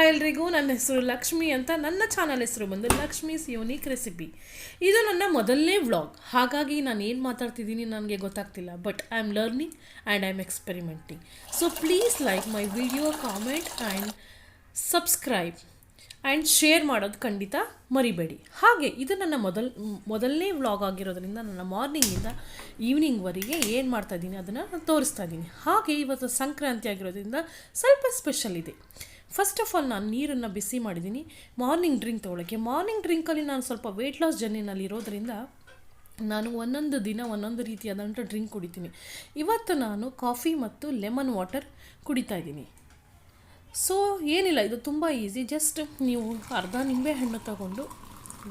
ಎಲ್ರಿಗೂ, ನನ್ನ ಹೆಸರು ಲಕ್ಷ್ಮಿ ಅಂತ. ನನ್ನ ಚಾನಲ್ ಹೆಸರು ಬಂದು ಲಕ್ಷ್ಮೀಸ್ ಯೂನಿಕ್ ರೆಸಿಪಿ. ಇದು ನನ್ನ ಮೊದಲನೇ ವ್ಲಾಗ್, ಹಾಗಾಗಿ ನಾನು ಏನು ಮಾತಾಡ್ತಿದ್ದೀನಿ ನನಗೆ ಗೊತ್ತಾಗ್ತಿಲ್ಲ. But I am learning and I am experimenting. So please like my video, comment and subscribe and share ಮಾಡೋದು ಖಂಡಿತ ಮರಿಬೇಡಿ. ಹಾಗೆ ಇದು ನನ್ನ ಮೊದಲನೇ ವ್ಲಾಗ್ ಆಗಿರೋದ್ರಿಂದ ನನ್ನ ಮಾರ್ನಿಂಗಿಂದ ಈವ್ನಿಂಗ್ವರೆಗೆ ಏನು ಮಾಡ್ತಾಯಿದ್ದೀನಿ ಅದನ್ನು ತೋರಿಸ್ತಾ ಇದ್ದೀನಿ. ಹಾಗೆ ಇವತ್ತು ಸಂಕ್ರಾಂತಿ ಆಗಿರೋದ್ರಿಂದ ಸ್ವಲ್ಪ ಸ್ಪೆಷಲ್ ಇದೆ. ಫಸ್ಟ್ ಆಫ್ ಆಲ್ ನಾನು ನೀರನ್ನು ಬಿಸಿ ಮಾಡಿದ್ದೀನಿ ಮಾರ್ನಿಂಗ್ ಡ್ರಿಂಕ್ ತೊಗೊಳಕ್ಕೆ. ಮಾರ್ನಿಂಗ್ ಡ್ರಿಂಕಲ್ಲಿ ನಾನು ಸ್ವಲ್ಪ ವೆಯ್ಟ್ ಲಾಸ್ ಜರ್ನಿನಲ್ಲಿ ಇರೋದ್ರಿಂದ ನಾನು ಒಂದೊಂದು ದಿನ ಒಂದೊಂದು ರೀತಿಯಾದಂಥ ಡ್ರಿಂಕ್ ಕುಡಿತೀನಿ. ಇವತ್ತು ನಾನು ಕಾಫಿ ಮತ್ತು ಲೆಮನ್ ವಾಟರ್ ಕುಡಿತಾ ಇದ್ದೀನಿ. ಸೊ ಏನಿಲ್ಲ, ಇದು ತುಂಬ ಈಸಿ. ಜಸ್ಟ್ ನೀವು ಅರ್ಧ ನಿಂಬೆಹಣ್ಣು ತಗೊಂಡು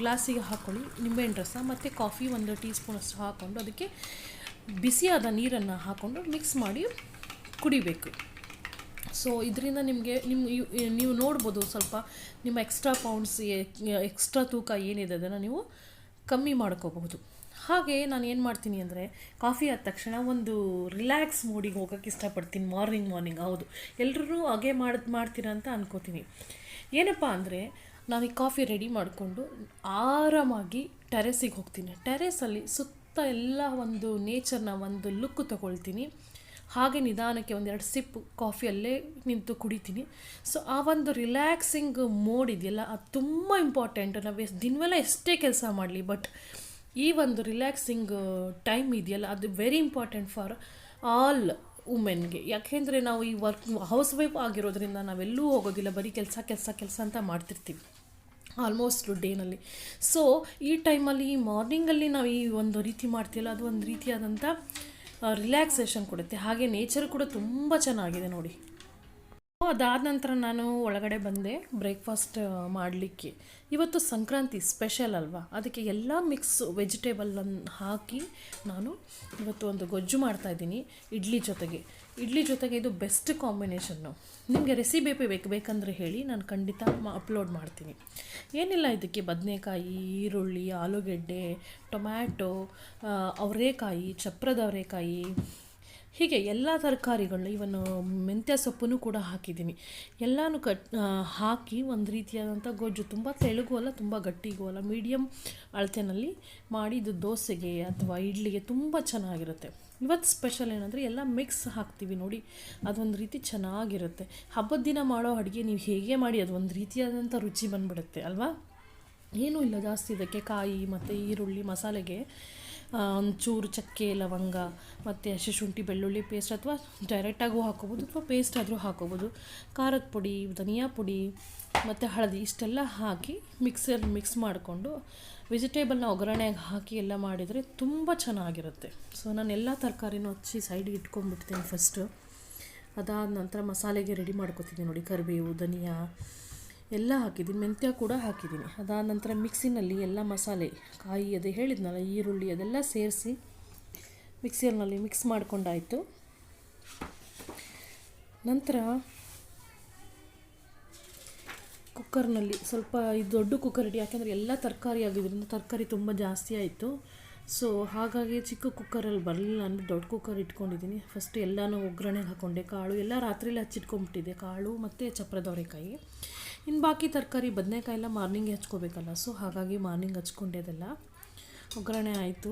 ಗ್ಲಾಸಿಗೆ ಹಾಕ್ಕೊಳ್ಳಿ, ನಿಂಬೆಹಣ್ಣು ರಸ ಮತ್ತು ಕಾಫಿ 1 ಟೀ ಸ್ಪೂನಷ್ಟು ಹಾಕ್ಕೊಂಡು ಅದಕ್ಕೆ ಬಿಸಿಯಾದ ನೀರನ್ನು ಹಾಕ್ಕೊಂಡು ಮಿಕ್ಸ್ ಮಾಡಿ ಕುಡಿಬೇಕು. ಸೊ ಇದರಿಂದ ನಿಮಗೆ ನೀವು ನೋಡ್ಬೋದು, ಸ್ವಲ್ಪ ನಿಮ್ಮ ಎಕ್ಸ್ಟ್ರಾ ಪೌಂಡ್ಸ್, ಎಕ್ಸ್ಟ್ರಾ ತೂಕ ಏನಿದೆ ಅದನ್ನು ನೀವು ಕಮ್ಮಿ ಮಾಡ್ಕೋಬಹುದು. ಹಾಗೆ ನಾನು ಏನು ಮಾಡ್ತೀನಿ ಅಂದರೆ, ಕಾಫಿ ಆದ ತಕ್ಷಣ ಒಂದು ರಿಲ್ಯಾಕ್ಸ್ ಮೂಡಿಗೆ ಹೋಗೋಕ್ಕೆ ಇಷ್ಟಪಡ್ತೀನಿ. ಮಾರ್ನಿಂಗ್ ಹೌದು, ಎಲ್ಲರೂ ಹಾಗೆ ಮಾಡ್ತೀರಾ ಅಂತ ಅನ್ಕೋತೀನಿ. ಏನಪ್ಪ ಅಂದರೆ, ನಾನು ಈ ಕಾಫಿ ರೆಡಿ ಮಾಡಿಕೊಂಡು ಆರಾಮಾಗಿ ಟೆರೆಸಿಗೆ ಹೋಗ್ತೀನಿ. ಟೆರೆಸಲ್ಲಿ ಸುತ್ತ ಎಲ್ಲ ಒಂದು ನೇಚರ್ನ ಒಂದು ಲುಕ್ ತೊಗೊಳ್ತೀನಿ. ಹಾಗೆ ನಿಧಾನಕ್ಕೆ 1-2 ಸಿಪ್ ಕಾಫಿಯಲ್ಲೇ ನಿಂತು ಕುಡಿತೀನಿ. ಸೊ ಆ ಒಂದು ರಿಲ್ಯಾಕ್ಸಿಂಗ್ ಮೋಡ್ ಇದೆಯಲ್ಲ, ಅದು ತುಂಬ ಇಂಪಾರ್ಟೆಂಟ್. ನಾವು ದಿನವೆಲ್ಲ ಎಷ್ಟೇ ಕೆಲಸ ಮಾಡಲಿ, ಬಟ್ ಈ ಒಂದು ರಿಲ್ಯಾಕ್ಸಿಂಗ್ ಟೈಮ್ ಇದೆಯಲ್ಲ, ಅದು ವೆರಿ ಇಂಪಾರ್ಟೆಂಟ್ ಫಾರ್ ಆಲ್ ವುಮೆನ್ಗೆ. ಯಾಕೆಂದರೆ ನಾವು ಈ ಹೌಸ್ ವೈಫ್ ಆಗಿರೋದ್ರಿಂದ ನಾವೆಲ್ಲೂ ಹೋಗೋದಿಲ್ಲ, ಬರೀ ಕೆಲಸ ಅಂತ ಮಾಡ್ತಿರ್ತೀವಿ ಆಲ್ಮೋಸ್ಟ್ ಡೇನಲ್ಲಿ. ಸೊ ಈ ಟೈಮಲ್ಲಿ ಮಾರ್ನಿಂಗಲ್ಲಿ ನಾವು ಈ ಒಂದು ರೀತಿ ಮಾಡ್ತೀವಲ್ಲ, ಅದು ಒಂದು ರೀತಿಯಾದಂಥ ರಿಲ್ಯಾಕ್ಸೇಷನ್ ಕೊಡುತ್ತೆ. ಹಾಗೆ ನೇಚರ್ ಕೂಡ ತುಂಬ ಚೆನ್ನಾಗಿದೆ ನೋಡಿ. ಅದಾದ ನಂತರ ನಾನು ಒಳಗಡೆ ಬಂದೆ ಬ್ರೇಕ್ಫಾಸ್ಟ್ ಮಾಡಲಿಕ್ಕೆ. ಇವತ್ತು ಸಂಕ್ರಾಂತಿ ಸ್ಪೆಷಲ್ ಅಲ್ವಾ, ಅದಕ್ಕೆ ಎಲ್ಲ ಮಿಕ್ಸ್ ವೆಜಿಟೇಬಲನ್ನು ಹಾಕಿ ನಾನು ಇವತ್ತು ಒಂದು ಗೊಜ್ಜು ಮಾಡ್ತಾಯಿದ್ದೀನಿ ಇಡ್ಲಿ ಜೊತೆಗೆ. ಇದು ಬೆಸ್ಟ್ ಕಾಂಬಿನೇಷನ್ನು. ನಿಮಗೆ ರೆಸಿಪಿ ಬೇಕಂದರೆ ಹೇಳಿ, ನಾನು ಖಂಡಿತ ಅಪ್ಲೋಡ್ ಮಾಡ್ತೀನಿ. ಏನಿಲ್ಲ, ಇದಕ್ಕೆ ಬದನೆಕಾಯಿ, ಈರುಳ್ಳಿ, ಆಲೂಗೆಡ್ಡೆ, ಟೊಮ್ಯಾಟೊ, ಅವರೆಕಾಯಿ, ಚಪ್ರದ ಅವರೆಕಾಯಿ, ಹೀಗೆ ಎಲ್ಲ ತರಕಾರಿಗಳನ್ನ, ಇವನು ಮೆಂತ್ಯ ಸೊಪ್ಪನ್ನು ಕೂಡ ಹಾಕಿದ್ದೀನಿ. ಎಲ್ಲನೂ ಹಾಕಿ ಒಂದು ರೀತಿಯಾದಂಥ ಗೊಜ್ಜು, ತುಂಬ ತೆಳುಗೂ ಅಲ್ಲ ತುಂಬ ಗಟ್ಟಿಗೂ ಅಲ್ಲ, ಮೀಡಿಯಮ್ ಅಳತೆನಲ್ಲಿ ಮಾಡಿ ಇದು ದೋಸೆಗೆ ಅಥವಾ ಇಡ್ಲಿಗೆ ತುಂಬ ಚೆನ್ನಾಗಿರುತ್ತೆ. ಇವತ್ತು ಸ್ಪೆಷಲ್ ಏನಂದರೆ ಎಲ್ಲ ಮಿಕ್ಸ್ ಹಾಕ್ತೀವಿ ನೋಡಿ, ಅದೊಂದು ರೀತಿ ಚೆನ್ನಾಗಿರುತ್ತೆ. ಹಬ್ಬದ ದಿನ ಮಾಡೋ ಅಡುಗೆ ನೀವು ಹೇಗೆ ಮಾಡಿ ಅದು ಒಂದು ರೀತಿಯಾದಂಥ ರುಚಿ ಬಂದುಬಿಡುತ್ತೆ ಅಲ್ವಾ. ಏನೂ ಇಲ್ಲ ಜಾಸ್ತಿ, ಇದಕ್ಕೆ ಕಾಯಿ ಮತ್ತು ಈರುಳ್ಳಿ, ಮಸಾಲೆಗೆ ಒಂಚೂರು ಚಕ್ಕೆ, ಲವಂಗ ಮತ್ತು ಹಸಿ ಶುಂಠಿ ಬೆಳ್ಳುಳ್ಳಿ ಪೇಸ್ಟ್, ಅಥವಾ ಡೈರೆಕ್ಟಾಗೂ ಹಾಕೋಬೋದು ಅಥವಾ ಪೇಸ್ಟ್ ಆದರೂ ಹಾಕೋಬೋದು. ಖಾರದ ಪುಡಿ, ಧನಿಯಾ ಪುಡಿ ಮತ್ತು ಹಳದಿ ಇಷ್ಟೆಲ್ಲ ಹಾಕಿ ಮಿಕ್ಸಲ್ಲಿ ಮಿಕ್ಸ್ ಮಾಡಿಕೊಂಡು ವೆಜಿಟೇಬಲ್ನ ಒಗ್ಗರಣೆಗೆ ಹಾಕಿ ಎಲ್ಲ ಮಾಡಿದರೆ ತುಂಬ ಚೆನ್ನಾಗಿರುತ್ತೆ. ಸೊ ನಾನು ಎಲ್ಲ ತರಕಾರಿನೂ ಹಚ್ಚಿ ಸೈಡಿಗೆ ಇಟ್ಕೊಂಡ್ಬಿಡ್ತೀನಿ ಫಸ್ಟು. ಅದಾದ ನಂತರ ಮಸಾಲೆಗೆ ರೆಡಿ ಮಾಡ್ಕೊತೀನಿ ನೋಡಿ. ಕರಿಬೇವು, ಧನಿಯಾ ಎಲ್ಲ ಹಾಕಿದ್ದೀನಿ, ಮೆಂತ್ಯ ಕೂಡ ಹಾಕಿದ್ದೀನಿ. ಅದಾದ ನಂತರ ಮಿಕ್ಸಿನಲ್ಲಿ ಎಲ್ಲ ಮಸಾಲೆ, ಕಾಯಿ ಅದೇ ಹೇಳಿದ್ನಲ್ಲ, ಈರುಳ್ಳಿ ಅದೆಲ್ಲ ಸೇರಿಸಿ ಮಿಕ್ಸಿಯಲ್ಲಿ ಮಿಕ್ಸ್ ಮಾಡ್ಕೊಂಡಾಯಿತು. ನಂತರ ಕುಕ್ಕರ್ನಲ್ಲಿ ಸ್ವಲ್ಪ ಇದು ದೊಡ್ಡ ಕುಕ್ಕರ್ ಇಡಿ, ಯಾಕೆಂದರೆ ಎಲ್ಲ ತರಕಾರಿ ಆಗಿದ್ದರಿಂದ ತರಕಾರಿ ತುಂಬ ಜಾಸ್ತಿ ಆಯಿತು. ಸೊ ಹಾಗಾಗಿ ಚಿಕ್ಕ ಕುಕ್ಕರಲ್ಲಿ ಬರಲಿಲ್ಲ ಅಂದರೆ ದೊಡ್ಡ ಕುಕ್ಕರ್ ಇಟ್ಕೊಂಡಿದ್ದೀನಿ. ಫಸ್ಟ್ ಎಲ್ಲನೂ ಒಗ್ಗರಣೆಗೆ ಹಾಕ್ಕೊಂಡೆ. ಕಾಳು ಎಲ್ಲ ರಾತ್ರಿಯಲ್ಲಿ ಹಚ್ಚಿಟ್ಕೊಂಡ್ಬಿಟ್ಟಿದ್ದೆ, ಕಾಳು ಮತ್ತು ಚಪ್ರದ ಅವರೆಕಾಯಿ. ಇನ್ನು ಬಾಕಿ ತರಕಾರಿ, ಬದನೆಕಾಯಿ ಎಲ್ಲ ಮಾರ್ನಿಂಗ್ ಹಚ್ಕೋಬೇಕಲ್ಲ, ಸೊ ಹಾಗಾಗಿ ಮಾರ್ನಿಂಗ್ ಹಚ್ಕೊಂಡೆ. ಅದೆಲ್ಲ ಒಗ್ಗರಣೆ ಆಯಿತು,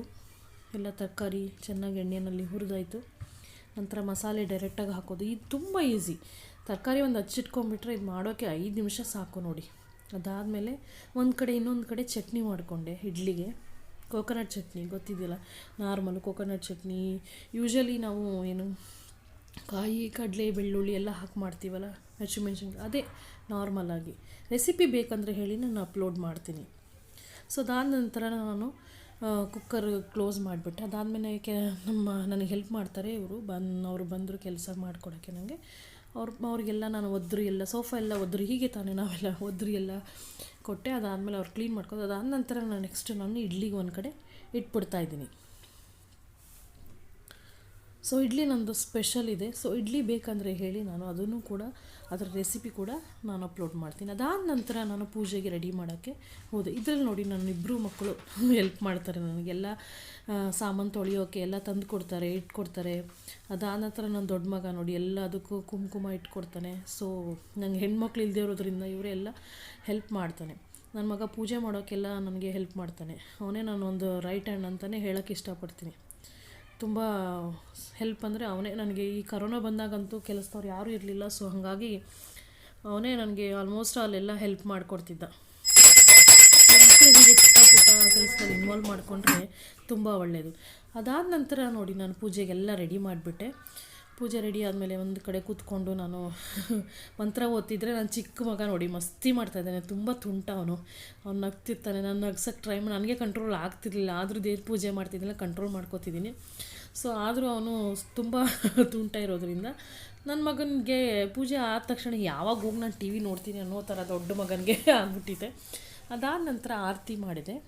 ಎಲ್ಲ ತರಕಾರಿ ಚೆನ್ನಾಗಿ ಎಣ್ಣೆಯಲ್ಲಿ ಹುರಿದಾಯಿತು. ನಂತರ ಮಸಾಲೆ ಡೈರೆಕ್ಟಾಗಿ ಹಾಕೋದು. ಇದು ತುಂಬ ಈಸಿ. ತರಕಾರಿ ಒಂದು ಹಚ್ಚಿಟ್ಕೊಂಡ್ಬಿಟ್ರೆ ಇದು ಮಾಡೋಕ್ಕೆ 5 ನಿಮಿಷ ಸಾಕು ನೋಡಿ. ಅದಾದಮೇಲೆ ಇನ್ನೊಂದು ಕಡೆ ಚಟ್ನಿ ಮಾಡಿಕೊಂಡೆ ಇಡ್ಲಿಗೆ. ಕೋಕೋನಟ್ ಚಟ್ನಿ ಗೊತ್ತಿದೆಯಲ್ಲ, ನಾರ್ಮಲ್ ಕೋಕೋನಟ್ ಚಟ್ನಿ. ಯೂಶ್ವಲಿ ನಾವು ಕಾಯಿ, ಕಡಲೆ, ಬೆಳ್ಳುಳ್ಳಿ ಎಲ್ಲ ಹಾಕಿ ಮಾಡ್ತೀವಲ್ಲ, ಹಸಿಮೆಣ್ಸಿನ್ಕಾಯಿ, ಅದೇ ನಾರ್ಮಲಾಗಿ. ರೆಸಿಪಿ ಬೇಕಂದರೆ ಹೇಳಿ, ನಾನು ಅಪ್ಲೋಡ್ ಮಾಡ್ತೀನಿ. ಸೊ ಅದಾದ ನಂತರ ನಾನು ಕುಕ್ಕರ್ ಕ್ಲೋಸ್ ಮಾಡಿಬಿಟ್ಟೆ. ಅದಾದಮೇಲೆ ನನಗೆ ಹೆಲ್ಪ್ ಮಾಡ್ತಾರೆ ಅವರು ಬಂದರು ಕೆಲಸ ಮಾಡಿಕೊಡೋಕ್ಕೆ ನನಗೆ. ಅವ್ರಿಗೆಲ್ಲ ನಾನು ಎಲ್ಲ ಸೋಫಾ ಎಲ್ಲ ಹೀಗೆ ತಾನೇ ನಾವೆಲ್ಲ ಎಲ್ಲ ಕೊಟ್ಟೆ. ಅದಾದಮೇಲೆ ಅವ್ರು ಕ್ಲೀನ್ ಮಾಡ್ಕೊಂಡು, ಅದಾದ ನಂತರ ನಾನು ಇಡ್ಲಿಗೆ ಒಂದು ಕಡೆ ಇಟ್ಬಿಡ್ತಾಯಿದ್ದೀನಿ. ಸೊ ಇಡ್ಲಿ ನಂದು ಸ್ಪೆಷಲ್ ಇದೆ. ಸೊ ಇಡ್ಲಿ ಬೇಕಂದರೆ ಹೇಳಿ, ನಾನು ಅದನ್ನು ಕೂಡ ಅದರ ರೆಸಿಪಿ ಕೂಡ ನಾನು ಅಪ್ಲೋಡ್ ಮಾಡ್ತೀನಿ. ಅದಾದ ನಂತರ ನಾನು ಪೂಜೆಗೆ ರೆಡಿ ಮಾಡೋಕ್ಕೆ ಹೋದೆ. ಇದರಲ್ಲಿ ನೋಡಿ ನನ್ನ ಇಬ್ಬರು ಮಕ್ಕಳು ಹೆಲ್ಪ್ ಮಾಡ್ತಾರೆ ನನಗೆಲ್ಲ, ಸಾಮಾನು ತೊಳೆಯೋಕ್ಕೆ ಎಲ್ಲ ತಂದು ಕೊಡ್ತಾರೆ, ಇಟ್ಕೊಡ್ತಾರೆ. ಅದಾದ ನಂತರ ನನ್ನ ದೊಡ್ಡ ಮಗ ನೋಡಿ ಎಲ್ಲದಕ್ಕೂ ಕುಂಕುಮ ಇಟ್ಕೊಡ್ತಾನೆ. ಸೊ ನಂಗೆ ಹೆಣ್ಮಕ್ಳು ಇಲ್ಲದೆ ಇರೋದ್ರಿಂದ ಇವರೆಲ್ಲ ಹೆಲ್ಪ್ ಮಾಡ್ತಾನೆ. ನನ್ನ ಮಗ ಪೂಜೆ ಮಾಡೋಕ್ಕೆಲ್ಲ ನನಗೆ ಹೆಲ್ಪ್ ಮಾಡ್ತಾನೆ. ಅವನೇ ನಾನೊಂದು ರೈಟ್ ಹ್ಯಾಂಡ್ ಅಂತಲೇ ಹೇಳೋಕ್ಕೆ ಇಷ್ಟಪಡ್ತೀನಿ. ತುಂಬ ಹೆಲ್ಪ್ ಅಂದರೆ ಅವನೇ ನನಗೆ. ಈ ಕರೋನಾ ಬಂದಾಗಂತೂ ಕೆಲಸದವ್ರು ಯಾರೂ ಇರಲಿಲ್ಲ. ಸೊ ಹಾಗಾಗಿ ಅವನೇ ನನಗೆ ಆಲ್ಮೋಸ್ಟ್ ಅಲ್ಲೆಲ್ಲ ಹೆಲ್ಪ್ ಮಾಡಿಕೊಡ್ತಿದ್ದ. ಮಕ್ಕಳು ಹೀಗೆ ಚಿಕ್ಕ ಪುಟ್ಟ ಕೆಲಸದಲ್ಲಿ ಇನ್ವಾಲ್ವ್ ಮಾಡಿಕೊಂಡ್ರೆ ತುಂಬ ಒಳ್ಳೆಯದು. ಅದಾದ ನಂತರ ನೋಡಿ ನಾನು ಪೂಜೆಗೆಲ್ಲ ರೆಡಿ ಮಾಡಿಬಿಟ್ಟೆ. ಪೂಜೆ ರೆಡಿ ಆದಮೇಲೆ ಒಂದು ಕಡೆ ಕೂತ್ಕೊಂಡು ನಾನು ಮಂತ್ರ ಓದ್ತಿದ್ರೆ ನನ್ನ ಚಿಕ್ಕ ಮಗ ನೋಡಿ ಮಸ್ತಿ ಮಾಡ್ತಾಯಿದ್ದಾನೆ. ತುಂಬ ತುಂಟ ಅವನು ನಗ್ತಿರ್ತಾನೆ. ನಾನು ನಗ್ಸೋಕ್ಕೆ ಟ್ರೈ ಮಾಡಿ ನನಗೆ ಕಂಟ್ರೋಲ್ ಆಗ್ತಿರ್ಲಿಲ್ಲ. ಆದರೂ ದೇವ್ರ ಪೂಜೆ ಮಾಡ್ತಿದ್ದಿಲ್ಲ, ಕಂಟ್ರೋಲ್ ಮಾಡ್ಕೋತಿದ್ದೀನಿ. ಸೊ ಆದರೂ ಅವನು ತುಂಬ ತುಂಟ ಇರೋದ್ರಿಂದ ನನ್ನ ಮಗನಿಗೆ ಪೂಜೆ ಆದ ತಕ್ಷಣ ಯಾವಾಗ ಹೋಗಿ ನಾನು ಟಿ ವಿ ನೋಡ್ತೀನಿ ಅನ್ನೋ ಥರ ದೊಡ್ಡ ಮಗನಿಗೆ ಆಗ್ಬಿಟ್ಟಿದೆ. ಅದಾದ ನಂತರ ಆರತಿ ಮಾಡಿದೆ.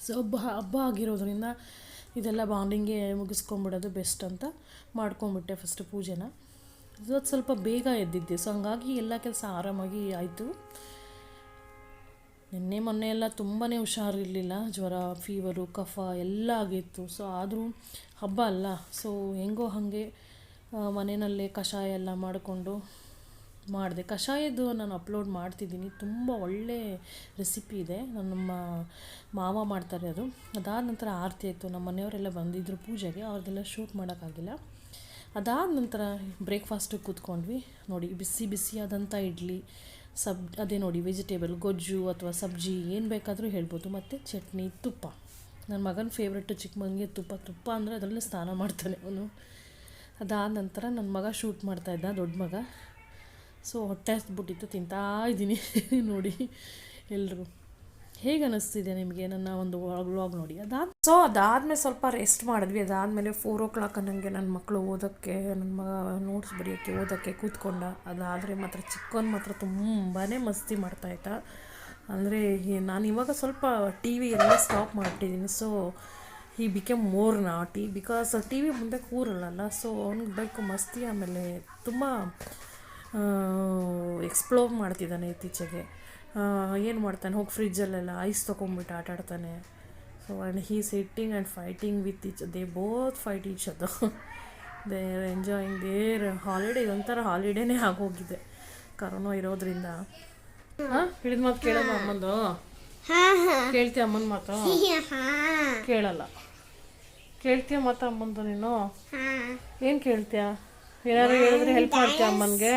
ಸೊ ಹಬ್ಬ ಆಗಿರೋದ್ರಿಂದ ಇದೆಲ್ಲ ಬಾಂಡಿಂಗ್ಗೆ ಮುಗಿಸ್ಕೊಂಬಿಡೋದು ಬೆಸ್ಟ್ ಅಂತ ಮಾಡ್ಕೊಂಬಿಟ್ಟೆ ಫಸ್ಟ್ ಪೂಜೆನ. ಇವತ್ತು ಸ್ವಲ್ಪ ಬೇಗ ಎದ್ದಿದ್ದೆ. ಸೊ ಹಂಗಾಗಿ ಎಲ್ಲ ಕೆಲಸ ಆರಾಮಾಗಿ ಆಯಿತು. ನಿನ್ನೆ ಮೊನ್ನೆ ಎಲ್ಲ ತುಂಬಾ ಹುಷಾರಿರಲಿಲ್ಲ. ಜ್ವರ, ಫೀವರು, ಕಫ ಎಲ್ಲ ಆಗಿತ್ತು. ಸೊ ಆದರೂ ಹಬ್ಬ ಅಲ್ಲ, ಸೊ ಹೆಂಗೋ ಹಾಗೆ ಮನೆಯಲ್ಲೇ ಕಷಾಯ ಎಲ್ಲ ಮಾಡಿಕೊಂಡು ಮಾಡಿದೆ. ಕಷಾಯದ್ದು ನಾನು ಅಪ್ಲೋಡ್ ಮಾಡ್ತಿದ್ದೀನಿ. ತುಂಬ ಒಳ್ಳೆ ರೆಸಿಪಿ ಇದೆ, ನಮ್ಮ ಮಾವ ಮಾಡ್ತಾರೆ ಅದು. ಅದಾದ ನಂತರ ಆರತಿ ಆಯಿತು. ನಮ್ಮ ಮನೆಯವರೆಲ್ಲ ಬಂದಿದ್ದರು ಪೂಜೆಗೆ, ಅವ್ರದ್ದೆಲ್ಲ ಶೂಟ್ ಮಾಡೋಕ್ಕಾಗಿಲ್ಲ. ಅದಾದ ನಂತರ ಬ್ರೇಕ್ಫಾಸ್ಟಿಗೆ ಕೂತ್ಕೊಂಡ್ವಿ. ನೋಡಿ ಬಿಸಿ ಬಿಸಿಯಾದಂಥ ಇಡ್ಲಿ, ಅದೇ ನೋಡಿ ವೆಜಿಟೇಬಲ್ ಗೊಜ್ಜು ಅಥವಾ ಸಬ್ಜಿ ಏನು ಬೇಕಾದರೂ ಹೇಳ್ಬೋದು, ಮತ್ತು ಚಟ್ನಿ, ತುಪ್ಪ. ನನ್ನ ಮಗನ ಫೇವ್ರೆಟ್ಟು ಚಿಕ್ಕ ಮಗನಿಗೆ ತುಪ್ಪ ಅಂದರೆ ಅದರಲ್ಲೇ ಸ್ನಾನ ಮಾಡ್ತಾನೆ ಅವನು. ಅದಾದ ನಂತರ ನನ್ನ ಮಗ ಶೂಟ್ ಮಾಡ್ತಾಯಿದ್ದ, ದೊಡ್ಡ ಮಗ. ಸೊ ಹೊಟ್ಟೆ ಹಸ್ಬಿಟ್ಟಿತ್ತು, ತಿಂತಾ ಇದ್ದೀನಿ ನೋಡಿ ಎಲ್ರಿಗೂ. ಹೇಗೆ ಅನ್ನಿಸ್ತಿದೆ ನಿಮಗೆ ನನ್ನ ಒಂದು ವ್ಲಾಗ್ ನೋಡಿ? ಅದಾದಮೇಲೆ ಸ್ವಲ್ಪ ರೆಸ್ಟ್ ಮಾಡಿದ್ವಿ. ಅದಾದಮೇಲೆ 4 o'clock ನನಗೆ ನನ್ನ ಮಕ್ಕಳು ಓದೋಕ್ಕೆ, ನನ್ನ ಮಗ ನೋಟ್ಸ್ ಬರೆಯೋಕ್ಕೆ ಓದೋಕ್ಕೆ ಕೂತ್ಕೊಂಡ. ಅದಾದರೆ ಮಾತ್ರ ಚಿಕ್ಕವನು ಮಾತ್ರ ತುಂಬಾ ಮಸ್ತಿ ಮಾಡ್ತಾಯಿದ್ದ. ಅಂದರೆ ನಾನು ಇವಾಗ ಸ್ವಲ್ಪ ಟಿ ವಿ ಎಲ್ಲ ಸ್ಟಾಪ್ ಮಾಡಿಬಿಟ್ಟಿದ್ದೀನಿ. ಸೊ ಈ ಬಿಕೇಮ್ ಮೋರ್ ನಾಟಿ ಬಿಕಾಸ್ ಟಿ ವಿ ಮುಂದೆ ಕೂರಲ್ಲ. ಸೊ ಅವ್ನಿಗೆ ಬೇಕು ಮಸ್ತಿ. ಆಮೇಲೆ ತುಂಬ ಎಕ್ಸ್ಪ್ಲೋರ್ ಮಾಡ್ತಿದ್ದಾನೆ ಇತ್ತೀಚೆಗೆ. ಏನು ಮಾಡ್ತಾನೆ, ಹೋಗಿ ಫ್ರಿಜ್ಜಲ್ಲೆಲ್ಲ ಐಸ್ ತೊಗೊಂಬಿಟ್ಟು ಆಟಾಡ್ತಾನೆ. So and he sitting and fighting with they both fight each ಅದು. They are enjoying their holiday. ಇದೊಂಥರ ಹಾಲಿಡೇನೇ ಆಗೋಗಿದೆ ಕರೋನಾ ಇರೋದ್ರಿಂದ. ಹಾಂ, ಹೇಳಿದ ಮಾತು ಕೇಳೋದು ಅಮ್ಮಂದು? ಕೇಳ್ತೀಯ ಅಮ್ಮನ ಮಾತು? ಕೇಳಲ್ಲ. ಕೇಳ್ತೀಯ ಮಾತು ಅಮ್ಮಂದು ನೀನು? ಏನು ಕೇಳ್ತೀಯ? ಏನಾದ್ರು ಹೇಳಿದ್ರೆ ಹೆಲ್ಪ್ ಮಾಡ್ತೀಯ ಅಮ್ಮನಿಗೆ?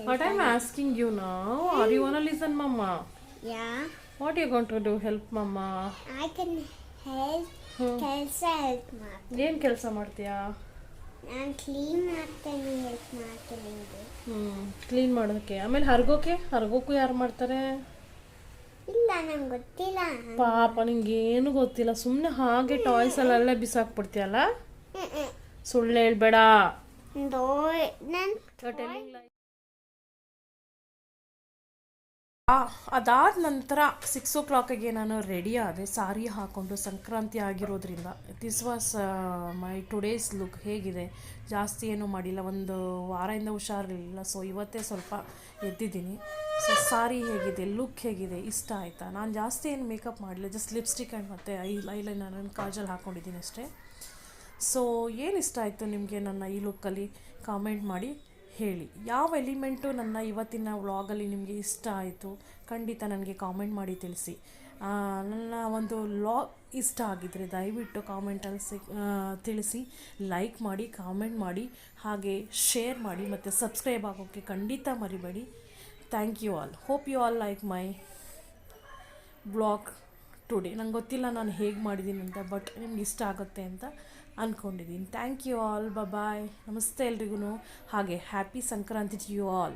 What I'm asking you now, are you gonna listen, Mama? Yeah. What are you going to do? Help Mama? I can help. help ಮಾಡ್ತೀನಿ. ಏನು ಕೆಲಸ ಮಾಡ್ತೀಯಾ? ನಾನು ಕ್ಲೀನ್ ಮಾಡ್ತೇನೆ, ಹೆಲ್ಪ್ ಮಾಡ್ತೀನಿ. ಕ್ಲೀನ್ ಮಾಡೋದಕ್ಕೆ. ಆಮೇಲೆ ಹರ್ಗೋಕ್ಕೂ ಯಾರು ಮಾಡ್ತಾರೆ? ಇಲ್ಲ, ನಂಗೆ ಗೊತ್ತಿಲ್ಲ. ಪಾಪ ನಿಂಗೇನು ಗೊತ್ತಿಲ್ಲ, ಸುಮ್ಮನೆ ಹಾಗೆ ಟಾಯ್ಸ್ ಅಲ್ಲೆಲ್ಲ ಬಿಸಾಕ್ಬಿಡ್ತೀಯಲ್ಲ. ಸುಳ್ಳು ಹೇಳ್ಬೇಡ. ಅದಾದ ನಂತರ 6 o'clockಗೆ ನಾನು ರೆಡಿ ಆದೆ. ಸಾರಿ ಹಾಕ್ಕೊಂಡು, ಸಂಕ್ರಾಂತಿ ಆಗಿರೋದ್ರಿಂದ. This was my today's look. ಹೇಗಿದೆ? ಜಾಸ್ತಿ ಏನೂ ಮಾಡಿಲ್ಲ, ಒಂದು ವಾರದಿಂದ ಹುಷಾರಿರಲಿಲ್ಲ. ಸೊ ಇವತ್ತೇ ಸ್ವಲ್ಪ ಎದ್ದಿದ್ದೀನಿ. ಸೊ ಸಾರಿ ಹೇಗಿದೆ, ಲುಕ್ ಹೇಗಿದೆ, ಇಷ್ಟ ಆಯಿತಾ? ನಾನು ಜಾಸ್ತಿ ಏನು ಮೇಕಪ್ ಮಾಡಲಿಲ್ಲ, ಜಸ್ಟ್ ಲಿಪ್ಸ್ಟಿಕ್ ಆ್ಯಂಡ್ ಮತ್ತು ಐಲೈನರ್ ಆ್ಯಂಡ್ ಕಾಜಲ್ ಹಾಕ್ಕೊಂಡಿದ್ದೀನಿ ಅಷ್ಟೇ. ಸೊ ಏನು ಇಷ್ಟ ಆಯಿತು ನಿಮಗೆ ನನ್ನ ಈ ಲುಕ್ಕಲ್ಲಿ? ಕಾಮೆಂಟ್ ಮಾಡಿ ಹೇಳಿ. ಯಾವ ಎಲಿಮೆಂಟು ನನ್ನ ಇವತ್ತಿನ ವ್ಲಾಗಲ್ಲಿ ನಿಮಗೆ ಇಷ್ಟ ಆಯಿತು ಖಂಡಿತ ನನಗೆ ಕಾಮೆಂಟ್ ಮಾಡಿ ತಿಳಿಸಿ. ನನ್ನ ಒಂದು ವ್ಲಾಗ್ ಇಷ್ಟ ಆಗಿದ್ದರೆ ದಯವಿಟ್ಟು ಕಾಮೆಂಟಲ್ಲಿ ತಿಳಿಸಿ. ಲೈಕ್ ಮಾಡಿ, ಕಾಮೆಂಟ್ ಮಾಡಿ, ಹಾಗೆ ಶೇರ್ ಮಾಡಿ, ಮತ್ತು ಸಬ್ಸ್ಕ್ರೈಬ್ ಆಗೋಕ್ಕೆ ಖಂಡಿತ ಮರಿಬೇಡಿ. Thank you all. Hope you all like my vlog today. ನಂಗೆ ಗೊತ್ತಿಲ್ಲ ನಾನು ಹೇಗೆ ಮಾಡಿದ್ದೀನಿ ಅಂತ, ಬಟ್ ನಿಮ್ಗೆ ಇಷ್ಟ ಆಗುತ್ತೆ ಅಂತ ಅಂದ್ಕೊಂಡಿದ್ದೀನಿ. Thank you all. ಬಾಯ್. ನಮಸ್ತೆ ಎಲ್ರಿಗೂ. ಹಾಗೆ happy Sankranti to you all.